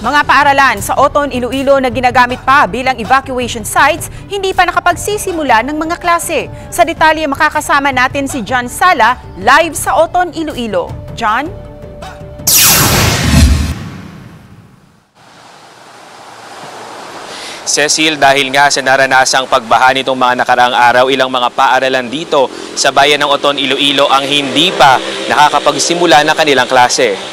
Mga paaralan sa Oton, Iloilo na ginagamit pa bilang evacuation sites, hindi pa nakapagsisimula ng mga klase. Sa detalye makakasama natin si John Sala, live sa Oton, Iloilo. John? Cecil, dahil nga sa naranasang pagbaha nitong mga nakaraang araw, ilang mga paaralan dito sa bayan ng Oton, Iloilo ang hindi pa nakakapagsimula ng kanilang klase.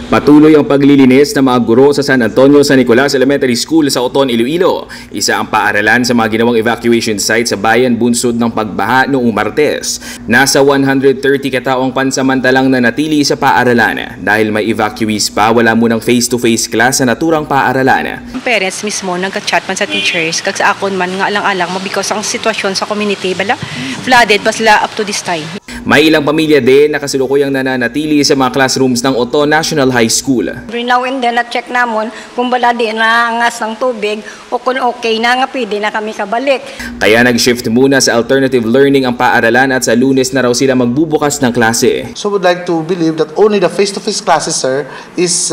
Patuloy ang paglilinis ng mga guro sa San Antonio San Nicolas Elementary School sa Oton, Iloilo. Isa ang paaralan sa mga ginawang evacuation site sa bayan bunsod ng pagbaha noong Martes. Nasa 130 kataong pansamantalang nanatili sa paaralan. Dahil may evacuees pa, wala munang face-to-face class sa naturang paaralan. Parents mismo nagka-chat man sa teachers kag sa akon man nga alang-alang because ang sitwasyon sa community bala flooded pa sila up to this time. May ilang pamilya din na kasalukuyang nananatili sa mga classrooms ng Oton National High School. Every now and then na-check namon kung bala din naangas ng tubig o kung okay na nga pwede na kami kabalik. Kaya nag-shift muna sa alternative learning ang paaralan at sa Lunes na raw sila magbubukas ng klase. So would like to believe that only the face-to-face classes, sir, is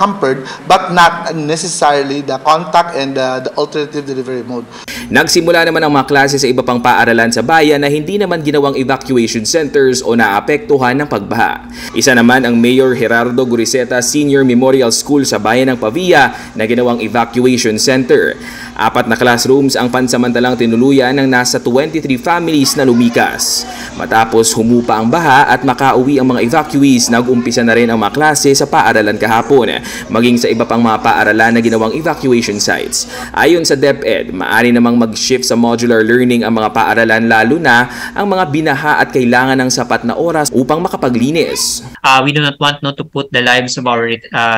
hampered but not necessarily the contact and the alternative delivery mode. Nagsimula naman ang mga klase sa iba pang paaralan sa bayan na hindi naman ginawang evacuation centers o naapektuhan ng pagbaha. Isa naman ang Mayor Gerardo Guriseta Senior Memorial School sa bayan ng Pavia na ginawang evacuation center. 4 na classrooms ang pansamantalang tinuluyan ng nasa 23 families na lumikas. Matapos humupa ang baha at makauwi ang mga evacuees, nag-umpisa na rin ang mga klase sa paaralan kahapon, maging sa iba pang mga paaralan na ginawang evacuation sites. Ayon sa DepEd, maaari namang mag-shift sa modular learning ang mga paaralan lalo na ang mga binaha at kailangan ng sapat na oras upang makapaglinis. We do not want to put the lives of our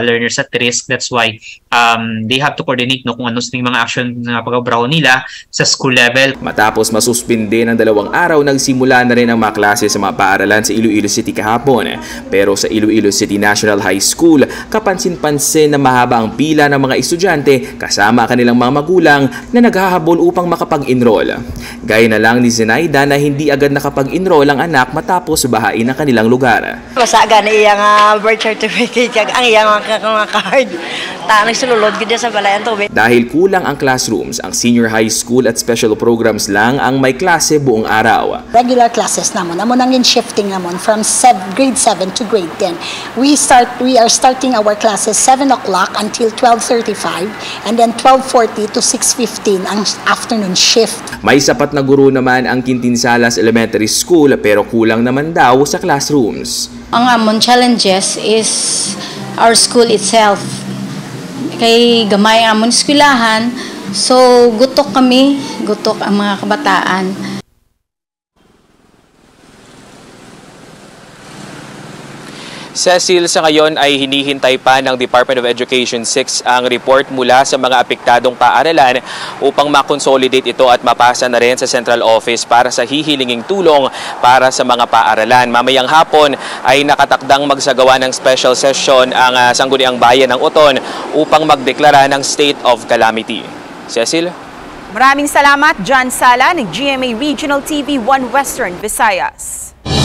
learners at risk. That's why they have to coordinate kung ano sa mga action na pag-abraw nila sa school level. Matapos masuspinde ng 2 araw, nagsimula na rin ang mga klase sa mga paaralan sa Iloilo City kahapon. Pero sa Iloilo City National High School, kapansin-pansin na mahaba ang pila ng mga estudyante kasama kanilang mga magulang na naghahabol upang makapag-enroll. Gaya na lang ni Zenaida na hindi agad nakapag-enroll ang anak matapos bahain ang kanilang lugar. Masaga na iyang birth certificate kag ang iyang mga card. Tanang sululod gid sa balayan tubig. Dahil kulang ang classrooms, ang senior high school at special programs lang ang may klase buong araw. Regular classes namon ang in-shifting namon from grade 7 to grade 10. We are starting our classes 7 o'clock until 12:35 and then 12:40 to 6:15 ang afternoon shift. May sapat na guro naman ang Quintinsalas Elementary School pero kulang naman daw sa classrooms. Ang amon challenges is our school itself. Kay gamay amon eskwelahan, so gutok ang mga kabataan. Cecil, sa ngayon ay hinihintay pa ng Department of Education 6 ang report mula sa mga apektadong paaralan upang makonsolidate ito at mapasa na rin sa Central Office para sa hihilinging tulong para sa mga paaralan. Mamayang hapon ay nakatakdang magsagawa ng special session ang Sangguniang Bayan ng Oton upang magdeklara ng state of calamity. Cecil? Maraming salamat, John Sala ng GMA Regional TV 1 Western Visayas.